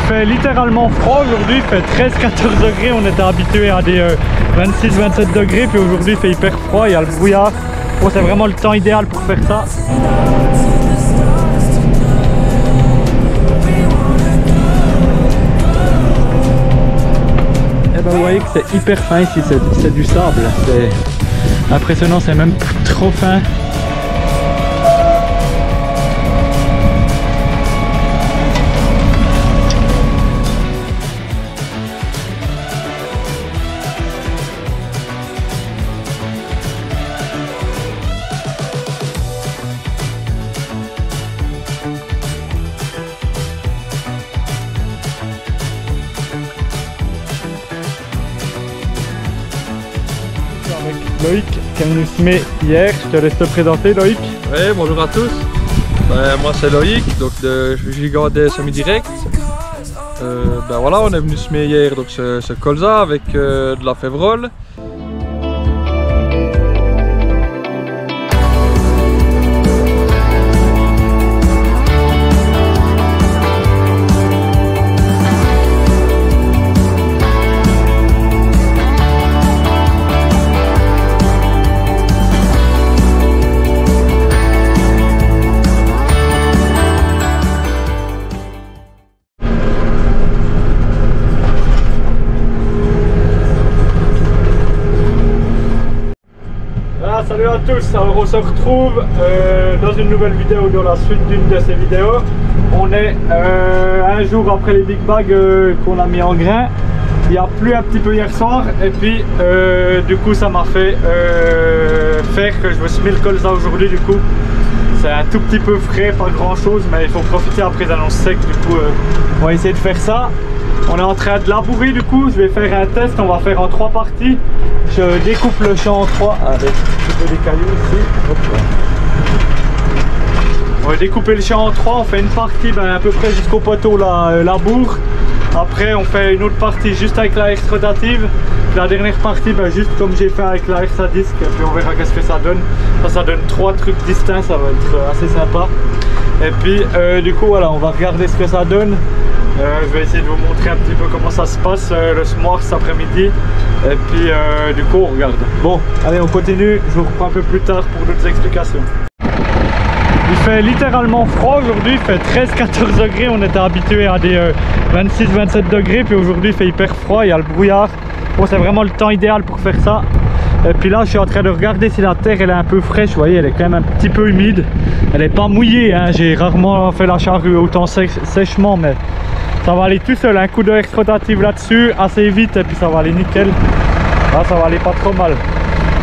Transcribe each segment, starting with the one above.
fait littéralement froid aujourd'hui, il fait 13-14 degrés, on était habitué à des 26-27 degrés, puis aujourd'hui il fait hyper froid, il y a le brouillard. Bon, c'est vraiment le temps idéal pour faire ça. Et ben vous voyez que c'est hyper fin ici, c'est du sable, c'est impressionnant, c'est même trop fin. Loïc qui est venu semer hier, je te laisse te présenter Loïc. Oui, bonjour à tous. Moi c'est Loïc, donc de Gigaudet Semi-Direct. Voilà, on est venu semer hier donc ce colza avec de la févrole. Salut à tous, alors on se retrouve dans une nouvelle vidéo, dans la suite d'une de ces vidéos. On est un jour après les big bags qu'on a mis en grain. Il y a plu un petit peu hier soir et puis du coup ça m'a fait faire que je me suis mis le colza aujourd'hui. Du coup c'est un tout petit peu frais, pas grand chose, mais il faut profiter après les annonces secs. Du coup on va essayer de faire ça. On est en train de labourer, du coup je vais faire un test, on va faire en 3 parties. Je découpe le champ en 3 avec un peu des cailloux ici. Hop là. On va découper le champ en 3, on fait une partie à peu près jusqu'au poteau labour. Après on fait une autre partie juste avec la X rotative. La dernière partie juste comme j'ai fait avec la RSA disc, et puis on verra qu'est-ce que ça donne. Ça donne 3 trucs distincts, ça va être assez sympa. Et puis du coup voilà, on va regarder ce que ça donne. Je vais essayer de vous montrer un petit peu comment ça se passe le soir cet après-midi. Et puis du coup on regarde. Bon, allez on continue, je vous reprends un peu plus tard pour d'autres explications. Il fait littéralement froid aujourd'hui, il fait 13-14 degrés, on était habitué à des 26-27 degrés, puis aujourd'hui il fait hyper froid, il y a le brouillard. Bon, c'est vraiment le temps idéal pour faire ça. Et puis là je suis en train de regarder si la terre elle est un peu fraîche, vous voyez elle est quand même un petit peu humide. Elle n'est pas mouillée, hein. J'ai rarement fait la charrue autant sèchement, mais ça va aller tout seul. Un coup de X rotative là-dessus, assez vite, et puis ça va aller nickel. Là ça va aller pas trop mal.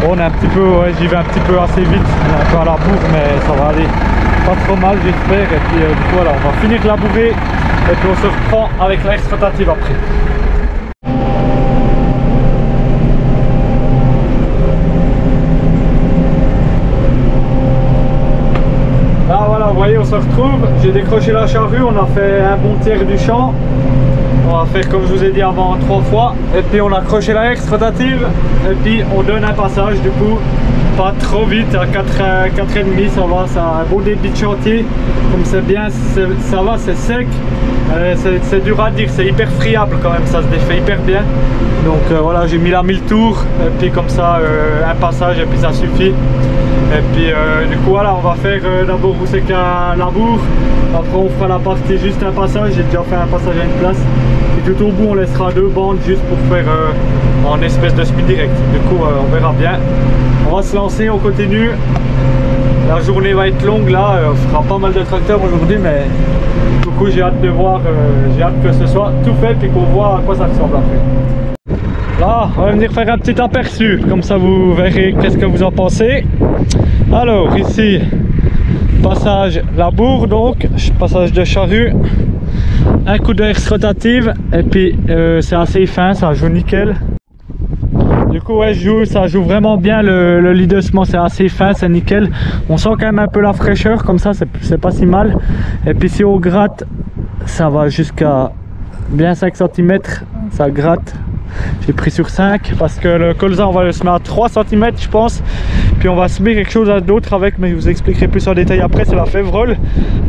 Bon, on est un petit peu, ouais, j'y vais un petit peu assez vite, on est un peu à la bourre, mais ça va aller pas trop mal j'espère. Et puis du coup voilà, on va finir de labourer et puis on se reprend avec la X rotative après. Voilà, vous voyez, on se retrouve, j'ai décroché la charrue, on a fait un bon tiers du champ. On va faire comme je vous ai dit avant 3 fois. Et puis on a accroché la X rotative. Et puis on donne un passage du coup. Pas trop vite, à 4,5 ça va, c'est un beau débit de chantier. Comme c'est bien, ça va, c'est sec. C'est dur à dire, c'est hyper friable quand même, ça se défait hyper bien. Donc voilà, j'ai mis la 1000 tours. Et puis comme ça, un passage et puis ça suffit. Et puis du coup voilà, on va faire d'abord vous c'est qu'un labour. Après on fera la partie juste un passage, j'ai déjà fait un passage à une place. Et tout au bout on laissera 2 bandes juste pour faire en espèce de semi-direct. Du coup on verra bien. On va se lancer, on continue. La journée va être longue là, on fera pas mal de tracteurs aujourd'hui, mais du coup j'ai hâte de voir, j'ai hâte que ce soit tout fait et qu'on voit à quoi ça ressemble après. Là, on va venir faire un petit aperçu, comme ça vous verrez qu'est-ce que vous en pensez. Alors ici, passage labour donc, passage de charrue, un coup de X rotative et puis c'est assez fin, ça joue nickel. Du coup ouais, ça joue vraiment bien le lit de semence, c'est assez fin, c'est nickel. On sent quand même un peu la fraîcheur, comme ça c'est pas si mal. Et puis si on gratte, ça va jusqu'à bien 5 cm, ça gratte. J'ai pris sur 5 parce que le colza on va le semer à 3 cm je pense. Puis on va semer quelque chose d'autre avec, mais je vous expliquerai plus en détail après, c'est la févrole.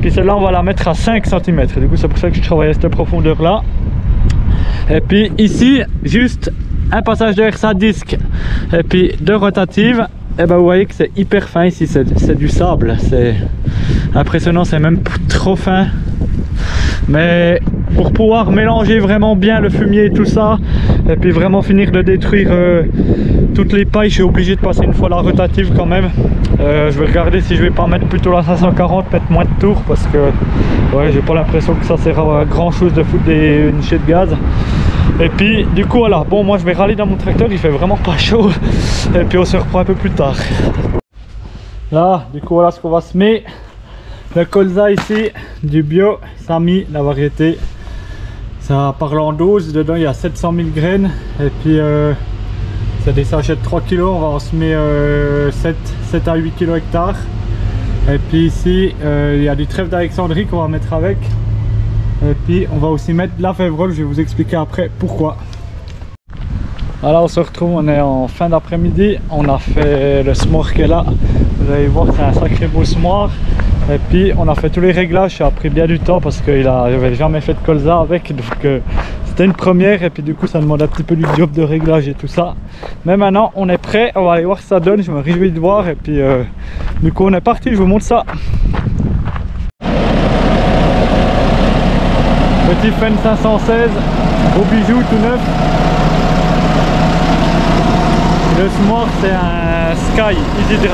Puis celle-là on va la mettre à 5 cm, du coup c'est pour ça que je travaille à cette profondeur là. Et puis ici, juste un passage de RSA disque et puis 2 rotatives. Et ben vous voyez que c'est hyper fin ici, c'est du sable, c'est impressionnant, c'est même trop fin. Mais pour pouvoir mélanger vraiment bien le fumier et tout ça, et puis vraiment finir de détruire toutes les pailles, je suis obligé de passer une fois la rotative quand même. Je vais regarder si je vais pas mettre plutôt la 540, mettre moins de tours, parce que ouais, j'ai pas l'impression que ça sert à grand chose de foutre une chier de gaz. Et puis du coup voilà, bon moi je vais râler dans mon tracteur, il fait vraiment pas chaud. Et puis on se reprend un peu plus tard. Là du coup voilà ce qu'on va semer. Le colza ici, du bio, Sami, la variété. Ça parle en dose, dedans il y a 700 000 graines. Et puis c'est des sachets de 3 kg, on va en semer 7 à 8 kg hectare. Et puis ici il y a du trèfle d'Alexandrie qu'on va mettre avec. Et puis on va aussi mettre de la févrole, je vais vous expliquer après pourquoi. Alors on se retrouve, on est en fin d'après-midi, on a fait le semoir qui est là. Vous allez voir c'est un sacré beau semoir. Et puis on a fait tous les réglages, ça a pris bien du temps parce que j'avais jamais fait de colza avec, donc c'était une première et puis du coup ça demande un petit peu du job de réglage et tout ça. Mais maintenant on est prêt, on va aller voir ce que ça donne, je me réjouis de voir et puis du coup on est parti, je vous montre ça. Petit Fenn 516, beau bijou tout neuf. Le semoir c'est un Sky Easy Drill.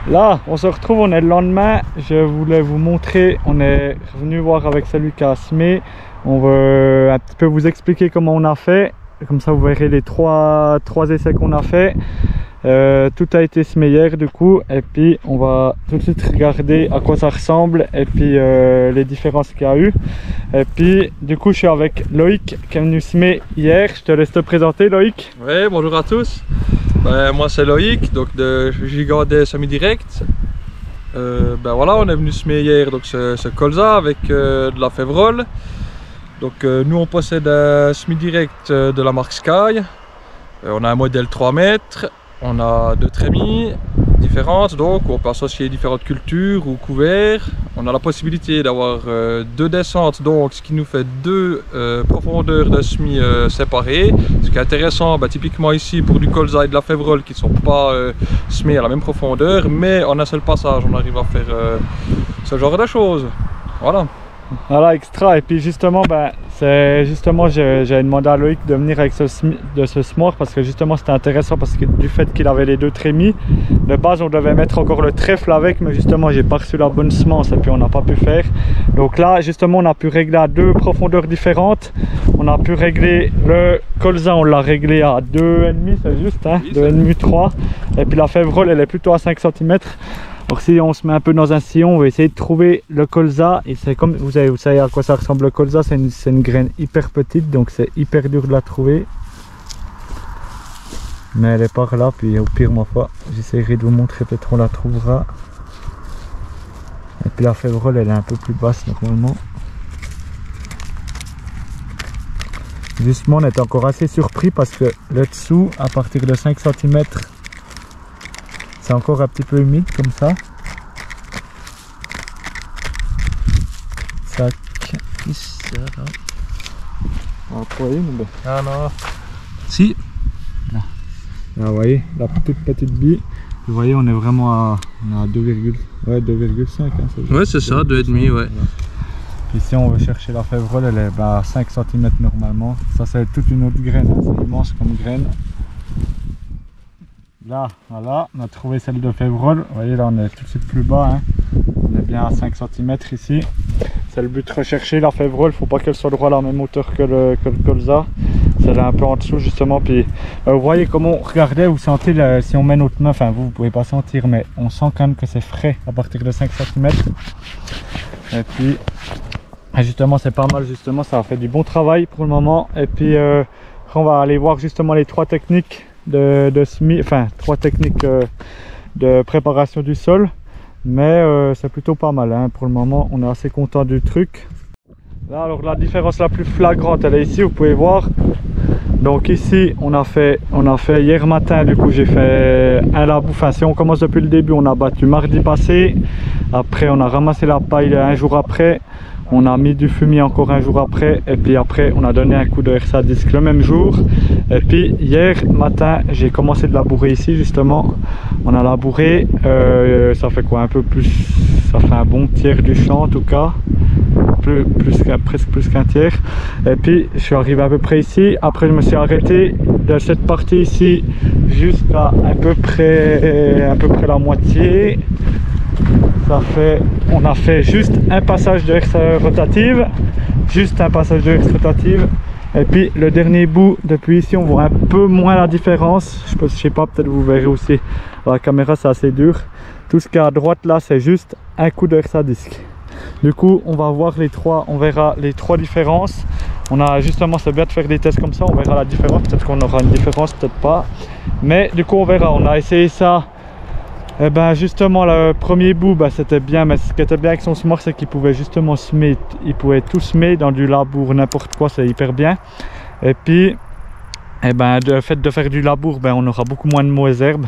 Là, on se retrouve, on est le lendemain. Je voulais vous montrer, on est revenu voir avec celui qui a semé. On veut un petit peu vous expliquer comment on a fait. Comme ça, vous verrez les trois essais qu'on a fait. Tout a été semé hier du coup. Et puis, on va tout de suite regarder à quoi ça ressemble. Et puis, les différences qu'il y a eu. Et puis, du coup, je suis avec Loïc qui est venu semer hier. Je te laisse te présenter, Loïc. Oui, bonjour à tous. Moi c'est Loïc, donc de Gigandet Semi-Direct. Voilà, on est venu semer hier donc ce colza avec de la févrole. Donc nous on possède un semi-direct de la marque Sky. On a un modèle 3 mètres, on a 2 trémies différentes, donc on peut associer différentes cultures ou couverts. On a la possibilité d'avoir 2 descentes, donc ce qui nous fait 2 profondeurs de semis séparées. Ce qui est intéressant, typiquement ici pour du colza et de la févrole qui ne sont pas semés à la même profondeur, mais en un seul passage on arrive à faire ce genre de choses. Voilà. Voilà, extra. Et puis justement, j'ai demandé à Loïc de venir avec ce semoir parce que justement c'était intéressant parce que du fait qu'il avait les 2 trémies, de base on devait mettre encore le trèfle avec, mais justement j'ai pas reçu la bonne semence et puis on n'a pas pu faire. Donc là justement on a pu régler à 2 profondeurs différentes. On a pu régler le colza, on l'a réglé à 2,5, c'est juste, hein, oui, 2,5, 3. Et puis la févrole elle est plutôt à 5 cm. Alors si on se met un peu dans un sillon, on va essayer de trouver le colza. Et c'est comme, vous savez à quoi ça ressemble le colza, c'est une graine hyper petite, donc c'est hyper dur de la trouver. Mais elle est par là, puis au pire ma foi, j'essaierai de vous montrer, peut-être on la trouvera. Et puis la févrole elle est un peu plus basse normalement. Justement on est encore assez surpris parce que le dessous, à partir de 5 cm, c'est encore un petit peu humide comme ça. Ça là. On va trouver une. Ah non. Si. Là. Là, vous voyez, la toute petite bille. Vous voyez, on est vraiment à 2,5. Hein, ouais, c'est ça, 2,5. Ouais. Ici, on veut chercher la févrole, elle est à 5 cm normalement. Ça, c'est toute une autre graine. Hein. C'est immense comme graine. Là, voilà, on a trouvé celle de févrole. Vous voyez, là, on est tout de suite plus bas. Hein. On est bien à 5 cm ici. C'est le but recherché. La févrole, il ne faut pas qu'elle soit droit à la même hauteur que le colza. C'est là un peu en dessous, justement. Puis, vous voyez comment, regardez, vous sentez, si on met notre main, enfin, vous ne pouvez pas sentir, mais on sent quand même que c'est frais à partir de 5 cm. Et puis, justement, c'est pas mal, justement, ça a fait du bon travail pour le moment. Et puis, on va aller voir justement les 3 techniques de semis, enfin 3 techniques de préparation du sol, mais c'est plutôt pas mal, hein. Pour le moment on est assez content du truc. Là alors la différence la plus flagrante elle est ici, vous pouvez voir. Donc ici on a fait hier matin, du coup j'ai fait un labour, enfin si on commence depuis le début, on a battu mardi passé, après on a ramassé la paille un jour après, on a mis du fumier encore un jour après, et puis après on a donné un coup de RSA disque le même jour. Et puis hier matin j'ai commencé de labourer ici justement. On a labouré, ça fait quoi, un peu plus, ça fait un bon tiers du champ en tout cas, presque plus qu'un tiers. Et puis je suis arrivé à peu près ici. Après je me suis arrêté de cette partie ici jusqu'à à peu près la moitié. Ça fait, on a fait juste un passage de herse rotative, et puis le dernier bout depuis ici on voit un peu moins la différence. Je sais pas, peut-être vous verrez aussi à la caméra, c'est assez dur. Tout ce qui est à droite là c'est juste un coup de herse à disque. Du coup on va voir on verra les 3 différences. On a justement, c'est bien de faire des tests comme ça, on verra la différence, peut-être qu'on aura une différence, peut-être pas, mais du coup on verra. On a essayé ça. Et ben justement le premier bout c'était bien, mais ce qui était bien avec son semoir c'est qu'il pouvait justement semer, il pouvait tout semer dans du labour, n'importe quoi, c'est hyper bien. Et puis le fait de faire du labour, on aura beaucoup moins de mauvaises herbes.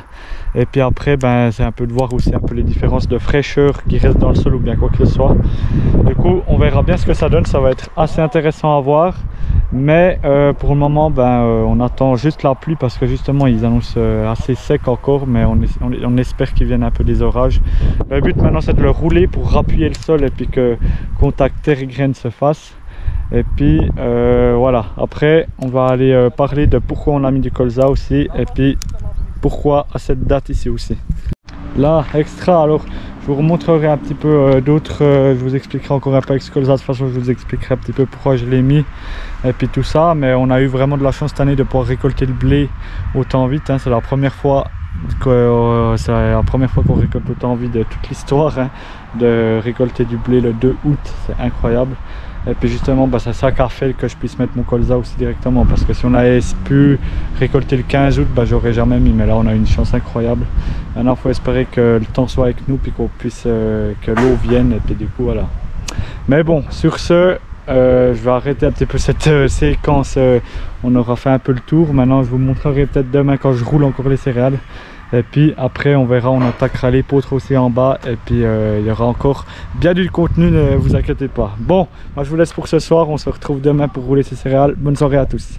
Et puis après c'est un peu de voir aussi un peu les différences de fraîcheur qui restent dans le sol ou bien quoi que ce soit. Du coup on verra bien ce que ça donne, ça va être assez intéressant à voir. Mais pour le moment on attend juste la pluie parce que justement ils annoncent assez sec encore, mais on espère qu'il vienne un peu des orages. Le but maintenant c'est de le rouler pour rappuyer le sol et puis que contact terre et graine se fasse. Et puis voilà, après on va aller parler de pourquoi on a mis du colza aussi, et puis pourquoi à cette date ici aussi. Là, extra, alors je vous remontrerai un petit peu d'autres, je vous expliquerai encore un peu avec ce colza, de toute façon je vous expliquerai un petit peu pourquoi je l'ai mis et puis tout ça. Mais on a eu vraiment de la chance cette année de pouvoir récolter le blé autant vite, hein. C'est la première fois qu'on récolte autant vite de toute l'histoire, hein, de récolter du blé le 2 août, c'est incroyable. Et puis justement c'est ça qui a fait que je puisse mettre mon colza aussi directement, parce que si on avait pu récolter le 15 août j'aurais jamais mis, mais là on a une chance incroyable. Maintenant il faut espérer que le temps soit avec nous puis qu'on puisse que l'eau vienne, et puis du coup voilà. Mais bon, sur ce je vais arrêter un petit peu cette séquence. On aura fait un peu le tour. Maintenant je vous montrerai peut-être demain quand je roule encore les céréales. Et puis après on verra, on attaquera les l'épeautre aussi en bas. Et puis il y aura encore bien du contenu, ne vous inquiétez pas. Bon, moi je vous laisse pour ce soir. On se retrouve demain pour rouler ces céréales. Bonne soirée à tous.